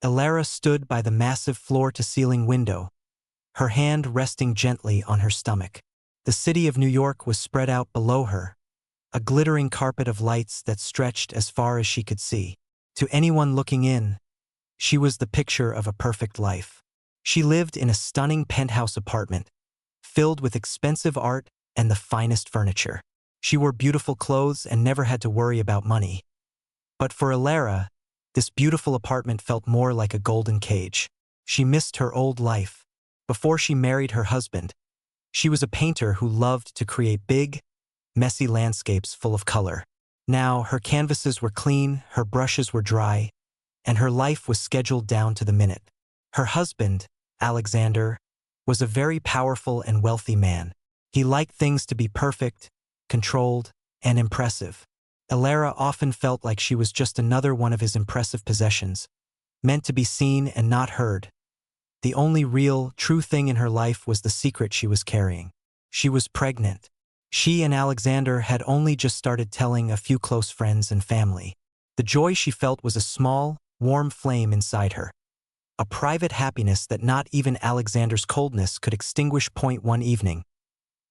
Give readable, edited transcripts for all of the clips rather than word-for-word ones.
Elara stood by the massive floor-to-ceiling window, her hand resting gently on her stomach. The city of New York was spread out below her, a glittering carpet of lights that stretched as far as she could see. To anyone looking in, she was the picture of a perfect life. She lived in a stunning penthouse apartment, filled with expensive art and the finest furniture. She wore beautiful clothes and never had to worry about money. But for Elara, this beautiful apartment felt more like a golden cage. She missed her old life. Before she married her husband, she was a painter who loved to create big, messy landscapes full of color. Now, her canvases were clean, her brushes were dry, and her life was scheduled down to the minute. Her husband, Alexander, was a very powerful and wealthy man. He liked things to be perfect, controlled, and impressive. Elara often felt like she was just another one of his impressive possessions, meant to be seen and not heard. The only real, true thing in her life was the secret she was carrying. She was pregnant. She and Alexander had only just started telling a few close friends and family. The joy she felt was a small, warm flame inside her. A private happiness that not even Alexander's coldness could extinguish. One evening,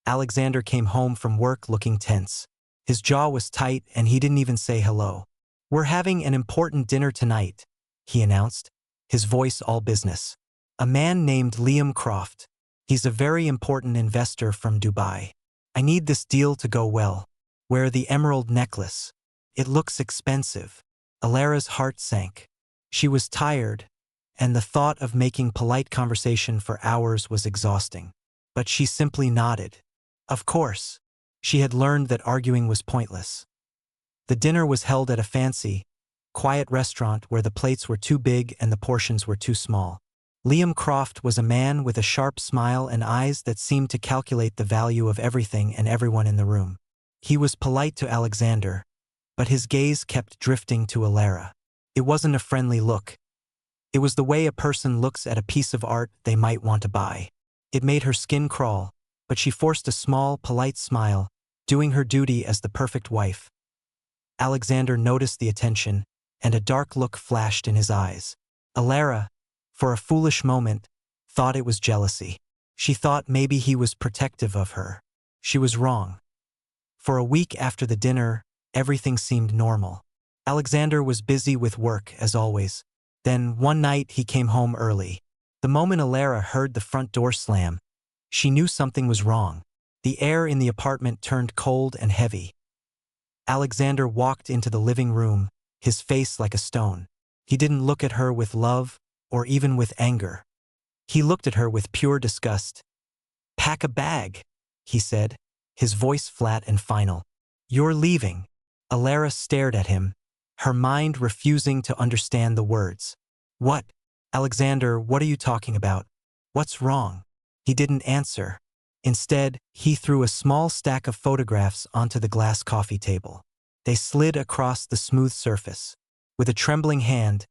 Alexander came home from work looking tense. His jaw was tight and he didn't even say hello. "We're having an important dinner tonight," he announced, his voice all business. "A man named Liam Croft. He's a very important investor from Dubai. I need this deal to go well. Wear the emerald necklace. It looks expensive." Elara's heart sank. She was tired, and the thought of making polite conversation for hours was exhausting. But she simply nodded. Of course. She had learned that arguing was pointless. The dinner was held at a fancy, quiet restaurant where the plates were too big and the portions were too small. Liam Croft was a man with a sharp smile and eyes that seemed to calculate the value of everything and everyone in the room. He was polite to Alexander, but his gaze kept drifting to Elara. It wasn't a friendly look. It was the way a person looks at a piece of art they might want to buy. It made her skin crawl, but she forced a small, polite smile, doing her duty as the perfect wife. Alexander noticed the attention, and a dark look flashed in his eyes. Elara, for a foolish moment, thought it was jealousy. She thought maybe he was protective of her. She was wrong. For a week after the dinner, everything seemed normal. Alexander was busy with work, as always. Then, one night, he came home early. The moment Elara heard the front door slam, she knew something was wrong. The air in the apartment turned cold and heavy. Alexander walked into the living room, his face like a stone. He didn't look at her with love or even with anger. He looked at her with pure disgust. "Pack a bag," he said, his voice flat and final. "You're leaving." Elara stared at him, her mind refusing to understand the words. "What? Alexander, what are you talking about? What's wrong?" He didn't answer. Instead, he threw a small stack of photographs onto the glass coffee table. They slid across the smooth surface. With a trembling hand,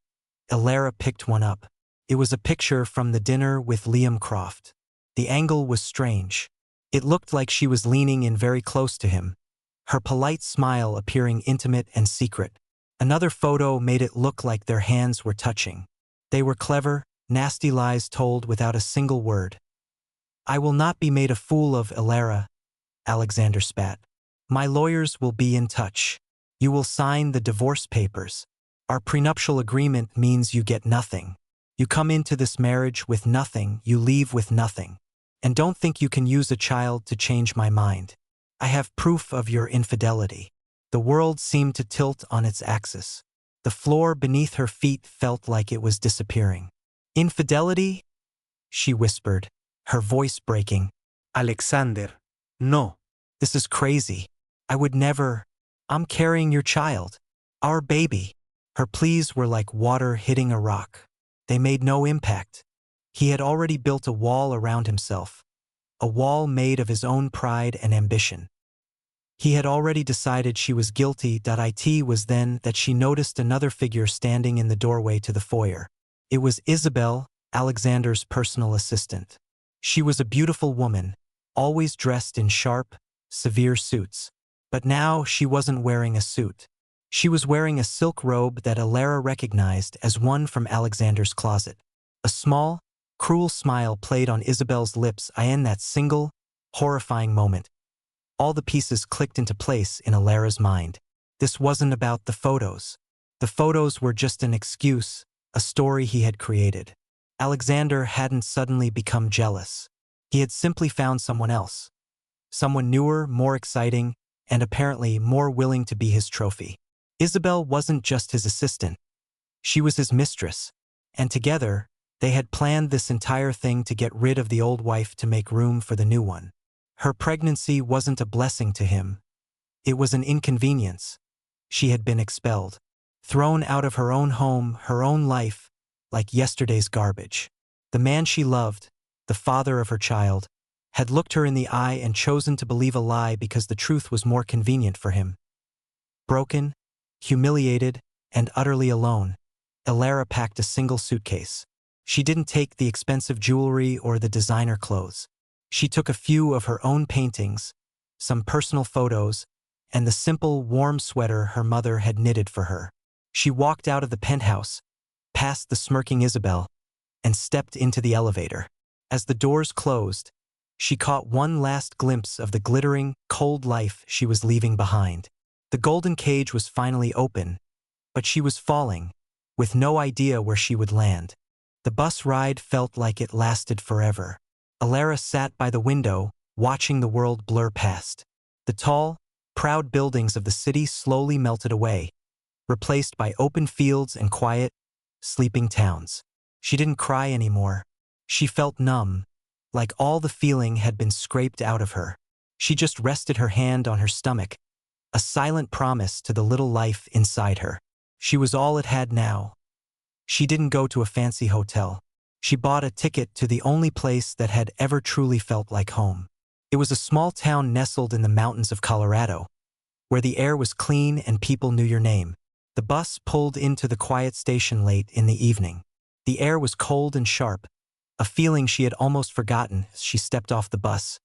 Elara picked one up. It was a picture from the dinner with Liam Croft. The angle was strange. It looked like she was leaning in very close to him, her polite smile appearing intimate and secret. Another photo made it look like their hands were touching. They were clever, nasty lies told without a single word. "I will not be made a fool of, Elara," Alexander spat. "My lawyers will be in touch. You will sign the divorce papers. Our prenuptial agreement means you get nothing. You come into this marriage with nothing, you leave with nothing. And don't think you can use a child to change my mind. I have proof of your infidelity." The world seemed to tilt on its axis. The floor beneath her feet felt like it was disappearing. "Infidelity?" she whispered, her voice breaking. "Alexander, no. This is crazy. I would never. I'm carrying your child. Our baby." Her pleas were like water hitting a rock. They made no impact. He had already built a wall around himself, a wall made of his own pride and ambition. He had already decided she was guilty. It was then that she noticed another figure standing in the doorway to the foyer. It was Isabel, Alexander's personal assistant. She was a beautiful woman, always dressed in sharp, severe suits. But now she wasn't wearing a suit. She was wearing a silk robe that Alara recognized as one from Alexander's closet. A small, cruel smile played on Isabel's lips in that single, horrifying moment. All the pieces clicked into place in Alara's mind. This wasn't about the photos. The photos were just an excuse, a story he had created. Alexander hadn't suddenly become jealous. He had simply found someone else. Someone newer, more exciting, and apparently more willing to be his trophy. Isabel wasn't just his assistant. She was his mistress, and together, they had planned this entire thing to get rid of the old wife to make room for the new one. Her pregnancy wasn't a blessing to him. It was an inconvenience. She had been expelled, thrown out of her own home, her own life, like yesterday's garbage. The man she loved, the father of her child, had looked her in the eye and chosen to believe a lie because the truth was more convenient for him. Broken, humiliated, and utterly alone, Alara packed a single suitcase. She didn't take the expensive jewelry or the designer clothes. She took a few of her own paintings, some personal photos, and the simple, warm sweater her mother had knitted for her. She walked out of the penthouse, past the smirking Isabel, and stepped into the elevator. As the doors closed, she caught one last glimpse of the glittering, cold life she was leaving behind. The golden cage was finally open, but she was falling, with no idea where she would land. The bus ride felt like it lasted forever. Alara sat by the window, watching the world blur past. The tall, proud buildings of the city slowly melted away, replaced by open fields and quiet, sleeping towns. She didn't cry anymore. She felt numb, like all the feeling had been scraped out of her. She just rested her hand on her stomach, a silent promise to the little life inside her. She was all it had now. She didn't go to a fancy hotel. She bought a ticket to the only place that had ever truly felt like home. It was a small town nestled in the mountains of Colorado, where the air was clean and people knew your name. The bus pulled into the quiet station late in the evening. The air was cold and sharp, a feeling she had almost forgotten as she stepped off the bus.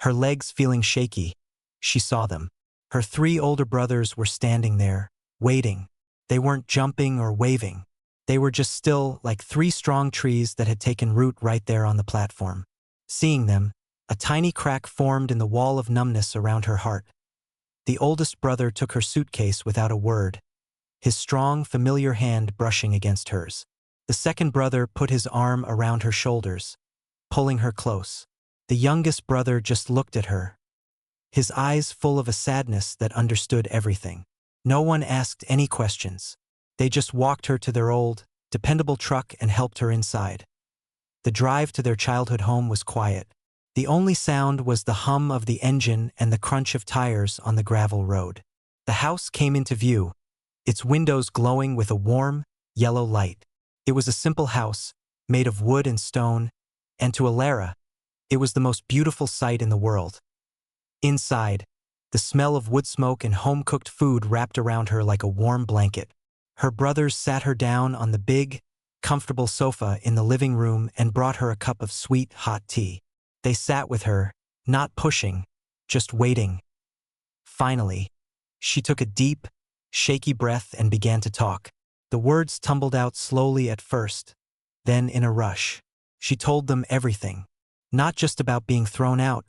Her legs feeling shaky, she saw them. Her 3 older brothers were standing there, waiting. They weren't jumping or waving. They were just still, like 3 strong trees that had taken root right there on the platform. Seeing them, a tiny crack formed in the wall of numbness around her heart. The oldest brother took her suitcase without a word, his strong, familiar hand brushing against hers. The second brother put his arm around her shoulders, pulling her close. The youngest brother just looked at her, his eyes full of a sadness that understood everything. No one asked any questions. They just walked her to their old, dependable truck and helped her inside. The drive to their childhood home was quiet. The only sound was the hum of the engine and the crunch of tires on the gravel road. The house came into view, its windows glowing with a warm, yellow light. It was a simple house, made of wood and stone, and to Alara, it was the most beautiful sight in the world. Inside, the smell of wood smoke and home-cooked food wrapped around her like a warm blanket. Her brothers sat her down on the big, comfortable sofa in the living room and brought her a cup of sweet, hot tea. They sat with her, not pushing, just waiting. Finally, she took a deep, shaky breath and began to talk. The words tumbled out slowly at first, then in a rush. She told them everything, not just about being thrown out,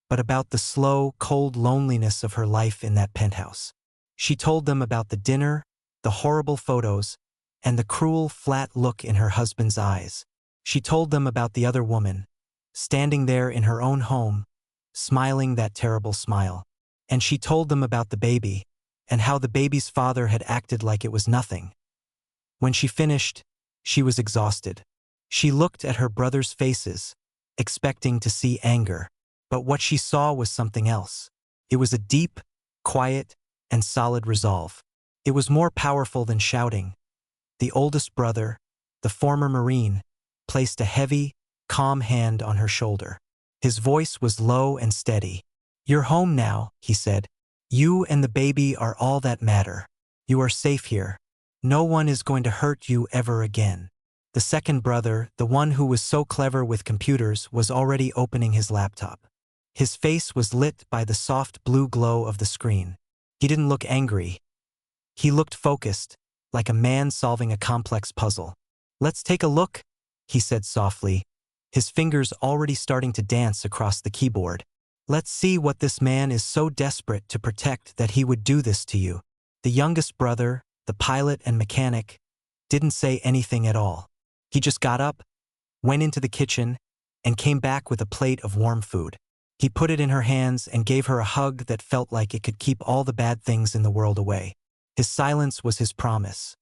but about the slow, cold loneliness of her life in that penthouse. She told them about the dinner, the horrible photos, and the cruel, flat look in her husband's eyes. She told them about the other woman, standing there in her own home, smiling that terrible smile. And she told them about the baby, and how the baby's father had acted like it was nothing. When she finished, she was exhausted. She looked at her brothers' faces, expecting to see anger. But what she saw was something else. It was a deep, quiet, and solid resolve. It was more powerful than shouting. The oldest brother, the former Marine, placed a heavy, calm hand on her shoulder. His voice was low and steady. "You're home now," he said. "You and the baby are all that matter. You are safe here. No one is going to hurt you ever again." The second brother, the one who was so clever with computers, was already opening his laptop. His face was lit by the soft blue glow of the screen. He didn't look angry. He looked focused, like a man solving a complex puzzle. "Let's take a look," he said softly, his fingers already starting to dance across the keyboard. "Let's see what this man is so desperate to protect that he would do this to you." The youngest brother, the pilot and mechanic, didn't say anything at all. He just got up, went into the kitchen, and came back with a plate of warm food. He put it in her hands and gave her a hug that felt like it could keep all the bad things in the world away. His silence was his promise.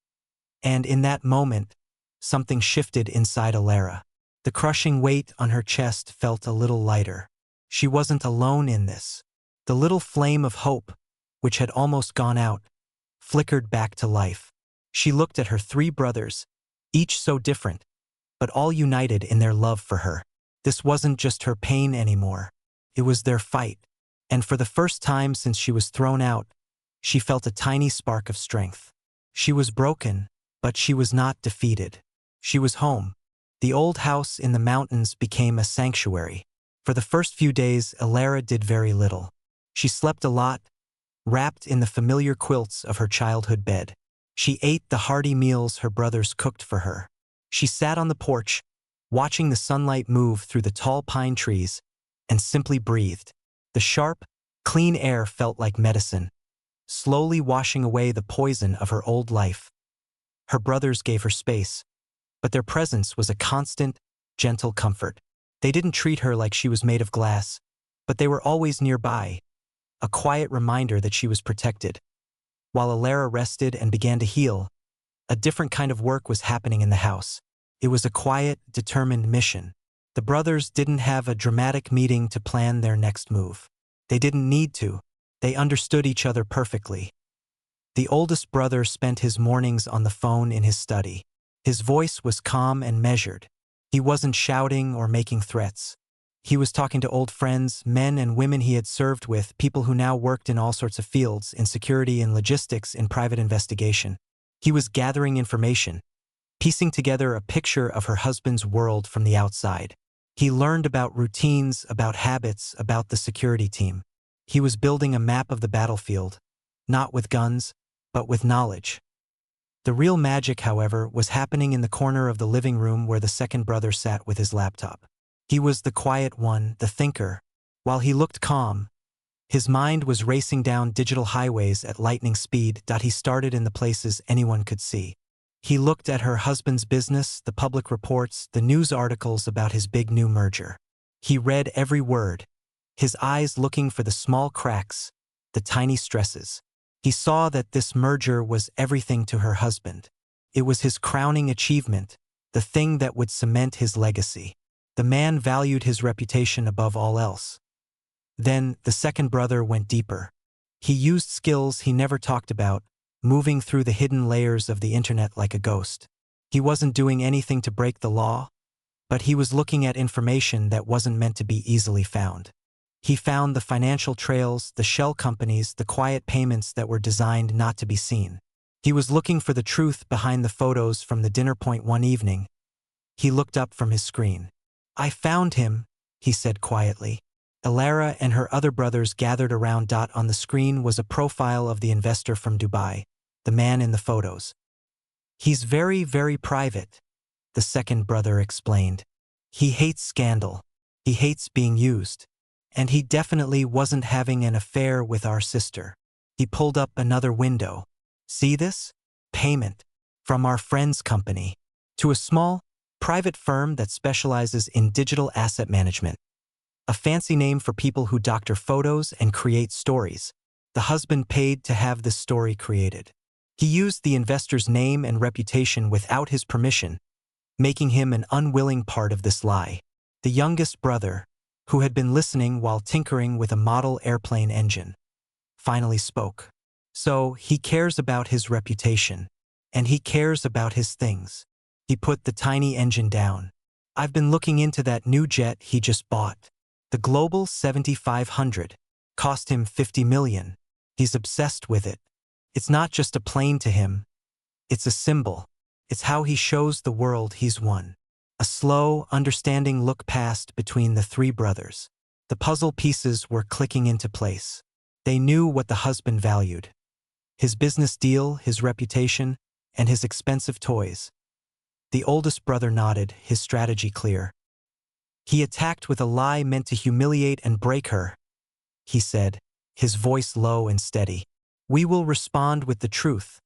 And in that moment, something shifted inside Alara. The crushing weight on her chest felt a little lighter. She wasn't alone in this. The little flame of hope, which had almost gone out, flickered back to life. She looked at her 3 brothers, each so different, but all united in their love for her. This wasn't just her pain anymore. It was their fight. And for the first time since she was thrown out, she felt a tiny spark of strength. She was broken, but she was not defeated. She was home. The old house in the mountains became a sanctuary. For the first few days, Alara did very little. She slept a lot, wrapped in the familiar quilts of her childhood bed. She ate the hearty meals her brothers cooked for her. She sat on the porch, watching the sunlight move through the tall pine trees, and simply breathed. The sharp, clean air felt like medicine, slowly washing away the poison of her old life. Her brothers gave her space, but their presence was a constant, gentle comfort. They didn't treat her like she was made of glass, but they were always nearby, a quiet reminder that she was protected. While Alara rested and began to heal, a different kind of work was happening in the house. It was a quiet, determined mission. The brothers didn't have a dramatic meeting to plan their next move. They didn't need to. They understood each other perfectly. The oldest brother spent his mornings on the phone in his study. His voice was calm and measured. He wasn't shouting or making threats. He was talking to old friends, men and women he had served with, people who now worked in all sorts of fields, in security, in logistics, in private investigation. He was gathering information, piecing together a picture of her husband's world from the outside. He learned about routines, about habits, about the security team. He was building a map of the battlefield, not with guns, but with knowledge. The real magic, however, was happening in the corner of the living room where the second brother sat with his laptop. He was the quiet one, the thinker. While he looked calm, his mind was racing down digital highways at lightning speed. He started in the places anyone could see. He looked at her husband's business, the public reports, the news articles about his big new merger. He read every word, his eyes looking for the small cracks, the tiny stresses. He saw that this merger was everything to her husband. It was his crowning achievement, the thing that would cement his legacy. The man valued his reputation above all else. Then the second brother went deeper. He used skills he never talked about, moving through the hidden layers of the internet like a ghost. He wasn't doing anything to break the law, but he was looking at information that wasn't meant to be easily found. He found the financial trails, the shell companies, the quiet payments that were designed not to be seen. He was looking for the truth behind the photos from the dinner point one evening. He looked up from his screen. "I found him," he said quietly. Alara and her other brothers gathered around. On the screen was a profile of the investor from Dubai, the man in the photos. "He's very, very private," the second brother explained. "He hates scandal. He hates being used. And he definitely wasn't having an affair with our sister." He pulled up another window. "See this? Payment. From our friend's company. To a small, private firm that specializes in digital asset management. A fancy name for people who doctor photos and create stories. The husband paid to have this story created. He used the investor's name and reputation without his permission, making him an unwilling part of this lie." The youngest brother, who had been listening while tinkering with a model airplane engine, finally spoke. "So he cares about his reputation, and he cares about his things." He put the tiny engine down. "I've been looking into that new jet he just bought. The Global 7500. Cost him $50 million. He's obsessed with it. It's not just a plane to him. It's a symbol. It's how he shows the world he's won." A slow, understanding look passed between the 3 brothers. The puzzle pieces were clicking into place. They knew what the husband valued. His business deal, his reputation, and his expensive toys. The oldest brother nodded, his strategy clear. He attacked with a lie meant to humiliate and break her, he said, his voice low and steady. We will respond with the truth,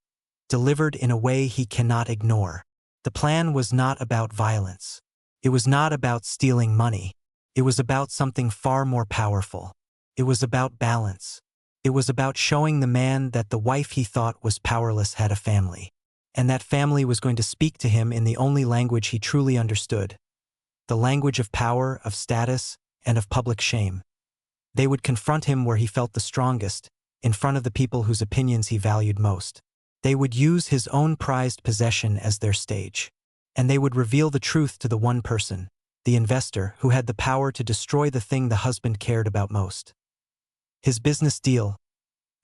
delivered in a way he cannot ignore. The plan was not about violence. It was not about stealing money. It was about something far more powerful. It was about balance. It was about showing the man that the wife he thought was powerless had a family. And that family was going to speak to him in the only language he truly understood. The language of power, of status, and of public shame. They would confront him where he felt the strongest, in front of the people whose opinions he valued most. They would use his own prized possession as their stage. And they would reveal the truth to the one person, the investor, who had the power to destroy the thing the husband cared about most. His business deal.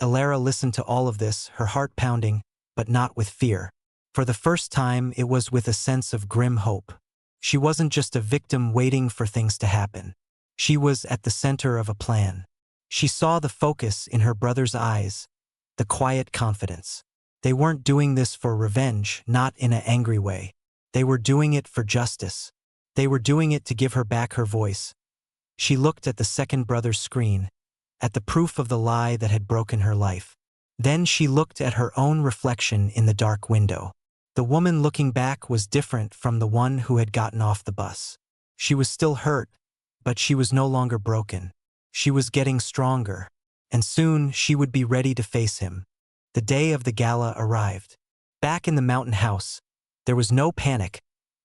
Elara listened to all of this, her heart pounding, but not with fear. For the first time, it was with a sense of grim hope. She wasn't just a victim waiting for things to happen. She was at the center of a plan. She saw the focus in her brother's eyes, the quiet confidence. They weren't doing this for revenge, not in an angry way. They were doing it for justice. They were doing it to give her back her voice. She looked at the second brother's screen, at the proof of the lie that had broken her life. Then she looked at her own reflection in the dark window. The woman looking back was different from the one who had gotten off the bus. She was still hurt, but she was no longer broken. She was getting stronger, and soon she would be ready to face him. The day of the gala arrived. Back in the mountain house, there was no panic,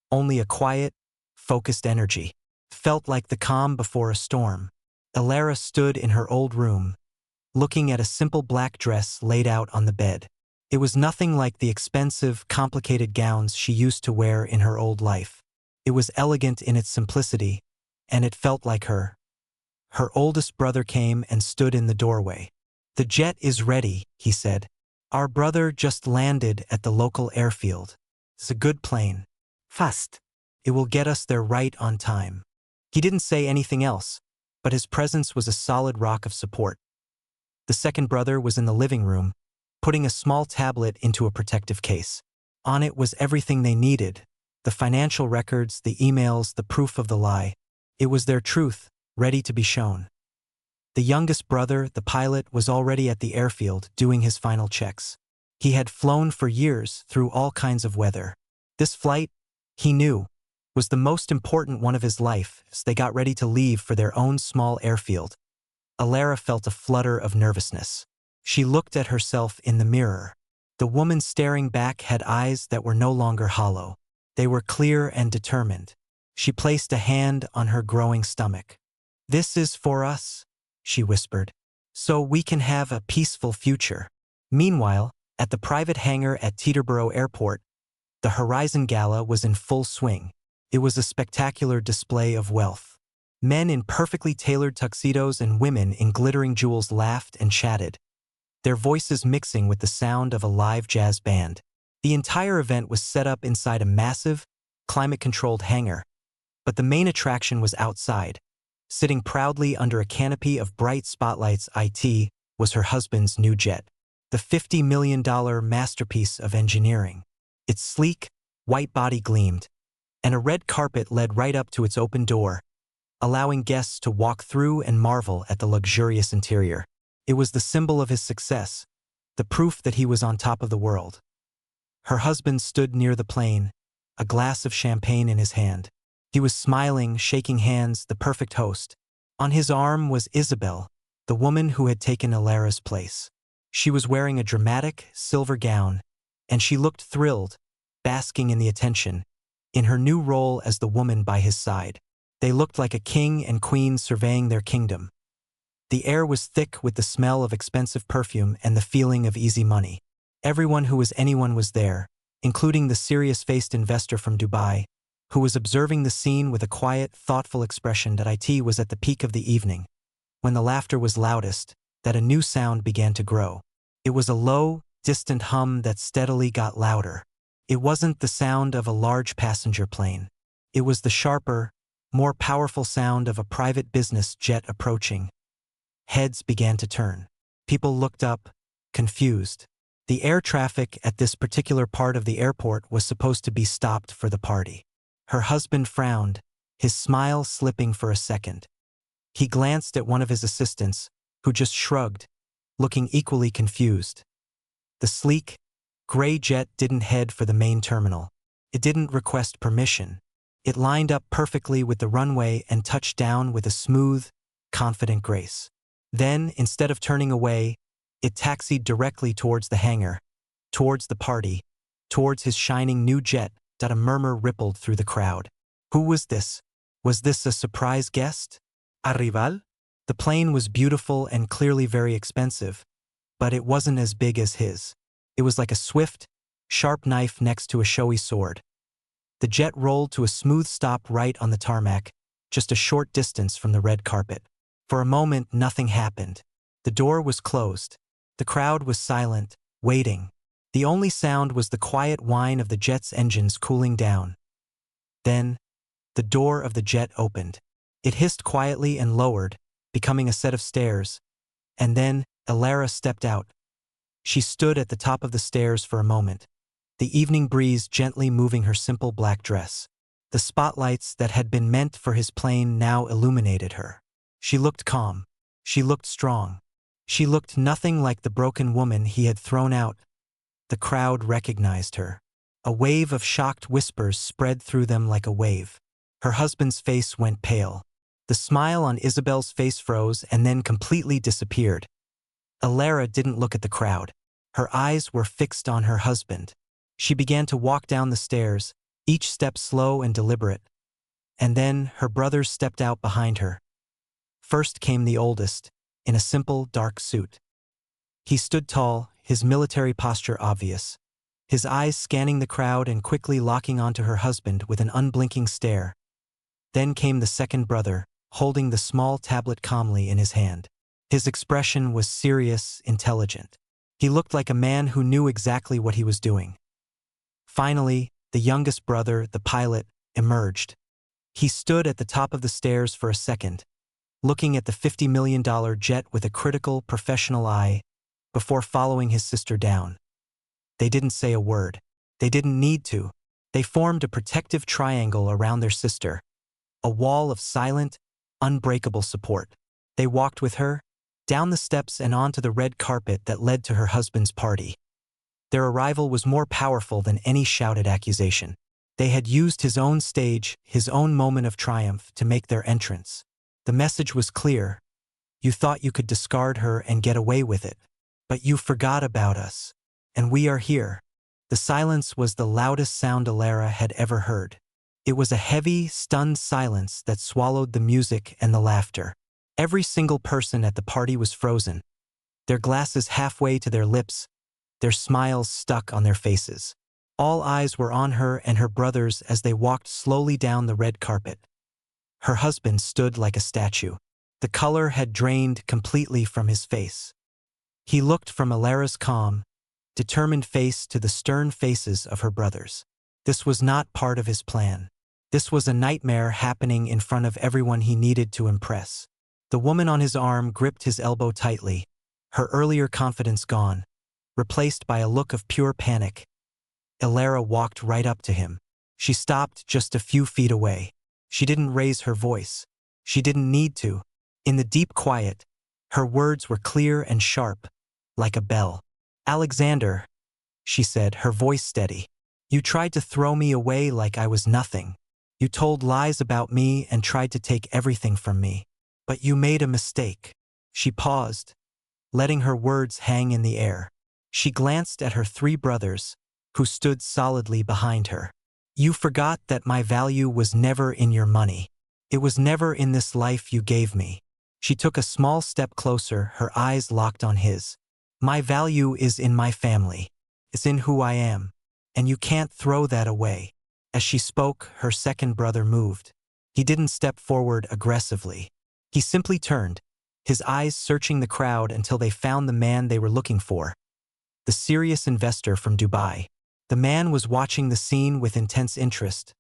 only a quiet, focused energy. Felt like the calm before a storm. Elara stood in her old room, looking at a simple black dress laid out on the bed. It was nothing like the expensive, complicated gowns she used to wear in her old life. It was elegant in its simplicity, and it felt like her. Her oldest brother came and stood in the doorway. The jet is ready, he said. Our brother just landed at the local airfield. It's a good plane. Fast. It will get us there right on time. He didn't say anything else, but his presence was a solid rock of support. The second brother was in the living room, putting a small tablet into a protective case. On it was everything they needed, the financial records, the emails, the proof of the lie. It was their truth, ready to be shown. The youngest brother, the pilot, was already at the airfield doing his final checks. He had flown for years through all kinds of weather. This flight, he knew, was the most important one of his life as they got ready to leave for their own small airfield. Elara felt a flutter of nervousness. She looked at herself in the mirror. The woman staring back had eyes that were no longer hollow. They were clear and determined. She placed a hand on her growing stomach. This is for us, she whispered, so we can have a peaceful future. Meanwhile, at the private hangar at Teterboro Airport, the Horizon Gala was in full swing. It was a spectacular display of wealth. Men in perfectly tailored tuxedos and women in glittering jewels laughed and chatted, their voices mixing with the sound of a live jazz band. The entire event was set up inside a massive, climate-controlled hangar, but the main attraction was outside. Sitting proudly under a canopy of bright spotlights, it was her husband's new jet, the $50 million masterpiece of engineering. Its sleek, white body gleamed, and a red carpet led right up to its open door, allowing guests to walk through and marvel at the luxurious interior. It was the symbol of his success, the proof that he was on top of the world. Her husband stood near the plane, a glass of champagne in his hand. He was smiling, shaking hands, the perfect host. On his arm was Isabel, the woman who had taken Elara's place. She was wearing a dramatic, silver gown, and she looked thrilled, basking in the attention, in her new role as the woman by his side. They looked like a king and queen surveying their kingdom. The air was thick with the smell of expensive perfume and the feeling of easy money. Everyone who was anyone was there, including the serious-faced investor from Dubai, who was observing the scene with a quiet, thoughtful expression. That it was at the peak of the evening, when the laughter was loudest, that a new sound began to grow. It was a low, distant hum that steadily got louder. It wasn't the sound of a large passenger plane. It was the sharper, more powerful sound of a private business jet approaching. Heads began to turn. People looked up, confused. The air traffic at this particular part of the airport was supposed to be stopped for the party. Her husband frowned, his smile slipping for a second. He glanced at one of his assistants, who just shrugged, looking equally confused. The sleek, gray jet didn't head for the main terminal. It didn't request permission. It lined up perfectly with the runway and touched down with a smooth, confident grace. Then, instead of turning away, it taxied directly towards the hangar, towards the party, towards his shining new jet. A murmur rippled through the crowd. Who was this? Was this a surprise guest? A rival? The plane was beautiful and clearly very expensive, but it wasn't as big as his. It was like a swift, sharp knife next to a showy sword. The jet rolled to a smooth stop right on the tarmac, just a short distance from the red carpet. For a moment, nothing happened. The door was closed. The crowd was silent, waiting. The only sound was the quiet whine of the jet's engines cooling down. Then, the door of the jet opened. It hissed quietly and lowered, becoming a set of stairs. And then, Elara stepped out. She stood at the top of the stairs for a moment, the evening breeze gently moving her simple black dress. The spotlights that had been meant for his plane now illuminated her. She looked calm. She looked strong. She looked nothing like the broken woman he had thrown out. The crowd recognized her. A wave of shocked whispers spread through them like a wave. Her husband's face went pale. The smile on Isabel's face froze and then completely disappeared. Elara didn't look at the crowd. Her eyes were fixed on her husband. She began to walk down the stairs, each step slow and deliberate. And then her brothers stepped out behind her. First came the oldest, in a simple, dark suit. He stood tall, his military posture obvious, his eyes scanning the crowd and quickly locking onto her husband with an unblinking stare. Then came the second brother, holding the small tablet calmly in his hand. His expression was serious, intelligent. He looked like a man who knew exactly what he was doing. Finally, the youngest brother, the pilot, emerged. He stood at the top of the stairs for a second, looking at the $50 million jet with a critical, professional eye, before following his sister down. They didn't say a word. They didn't need to. They formed a protective triangle around their sister, a wall of silent, unbreakable support. They walked with her, down the steps and onto the red carpet that led to her husband's party. Their arrival was more powerful than any shouted accusation. They had used his own stage, his own moment of triumph, to make their entrance. The message was clear. You thought you could discard her and get away with it. But you forgot about us. And we are here. The silence was the loudest sound Elara had ever heard. It was a heavy, stunned silence that swallowed the music and the laughter. Every single person at the party was frozen, their glasses halfway to their lips, their smiles stuck on their faces. All eyes were on her and her brothers as they walked slowly down the red carpet. Her husband stood like a statue. The color had drained completely from his face. He looked from Elara's calm, determined face to the stern faces of her brothers. This was not part of his plan. This was a nightmare happening in front of everyone he needed to impress. The woman on his arm gripped his elbow tightly, her earlier confidence gone, replaced by a look of pure panic. Elara walked right up to him. She stopped just a few feet away. She didn't raise her voice. She didn't need to. In the deep quiet, her words were clear and sharp, like a bell. "Alexander," she said, her voice steady. "You tried to throw me away like I was nothing. You told lies about me and tried to take everything from me. But you made a mistake." She paused, letting her words hang in the air. She glanced at her three brothers, who stood solidly behind her. "You forgot that my value was never in your money. It was never in this life you gave me." She took a small step closer, her eyes locked on his. "My value is in my family. It's in who I am. And you can't throw that away." As she spoke, her second brother moved. He didn't step forward aggressively. He simply turned, his eyes searching the crowd until they found the man they were looking for. The serious investor from Dubai. The man was watching the scene with intense interest.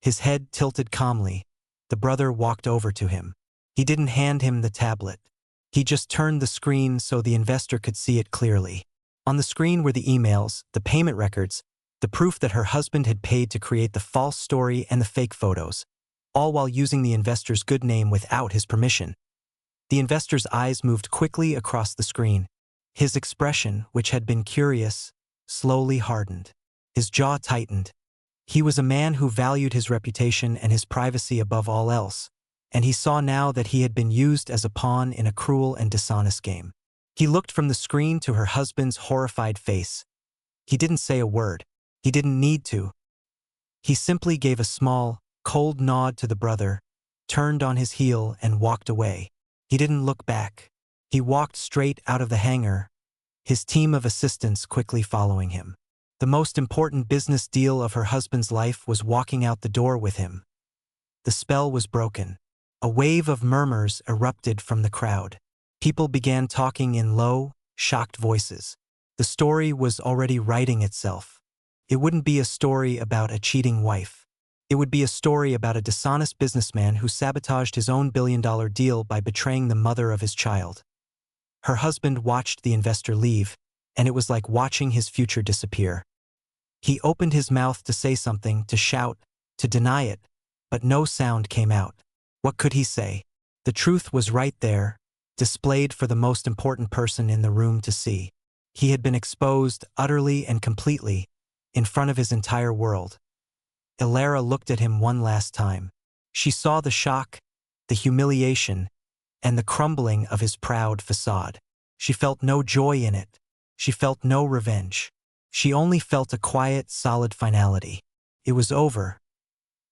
His head tilted calmly. The brother walked over to him. He didn't hand him the tablet. He just turned the screen so the investor could see it clearly. On the screen were the emails, the payment records, the proof that her husband had paid to create the false story and the fake photos, all while using the investor's good name without his permission. The investor's eyes moved quickly across the screen. His expression, which had been curious, slowly hardened. His jaw tightened. He was a man who valued his reputation and his privacy above all else, and he saw now that he had been used as a pawn in a cruel and dishonest game. He looked from the screen to her husband's horrified face. He didn't say a word. He didn't need to. He simply gave a small, cold nod to the brother, turned on his heel and walked away. He didn't look back. He walked straight out of the hangar, his team of assistants quickly following him. The most important business deal of her husband's life was walking out the door with him. The spell was broken. A wave of murmurs erupted from the crowd. People began talking in low, shocked voices. The story was already writing itself. It wouldn't be a story about a cheating wife. It would be a story about a dishonest businessman who sabotaged his own billion-dollar deal by betraying the mother of his child. Her husband watched the investor leave, and it was like watching his future disappear. He opened his mouth to say something, to shout, to deny it, but no sound came out. What could he say? The truth was right there, displayed for the most important person in the room to see. He had been exposed utterly and completely, in front of his entire world. Elara looked at him one last time. She saw the shock, the humiliation, and the crumbling of his proud facade. She felt no joy in it. She felt no revenge. She only felt a quiet, solid finality. It was over.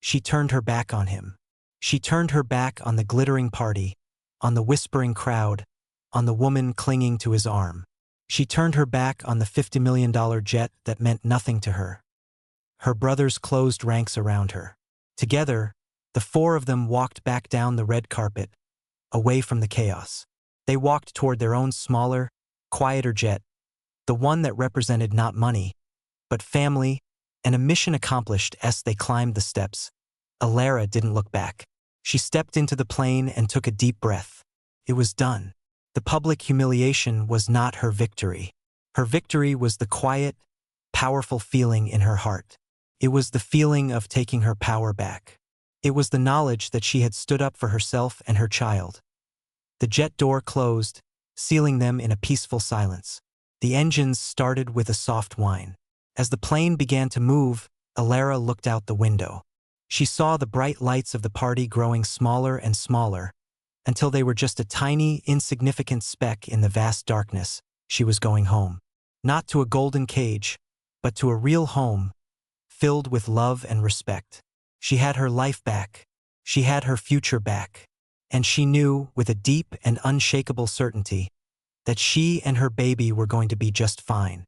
She turned her back on him. She turned her back on the glittering party, on the whispering crowd, on the woman clinging to his arm. She turned her back on the $50 million jet that meant nothing to her. Her brothers closed ranks around her. Together, the four of them walked back down the red carpet, away from the chaos. They walked toward their own smaller, quieter jet, the one that represented not money, but family, and a mission accomplished as they climbed the steps. Elara didn't look back. She stepped into the plane and took a deep breath. It was done. The public humiliation was not her victory. Her victory was the quiet, powerful feeling in her heart. It was the feeling of taking her power back. It was the knowledge that she had stood up for herself and her child. The jet door closed, sealing them in a peaceful silence. The engines started with a soft whine. As the plane began to move, Elara looked out the window. She saw the bright lights of the party growing smaller and smaller, until they were just a tiny, insignificant speck in the vast darkness. She was going home. Not to a golden cage, but to a real home, filled with love and respect. She had her life back. She had her future back. And she knew, with a deep and unshakable certainty, that she and her baby were going to be just fine.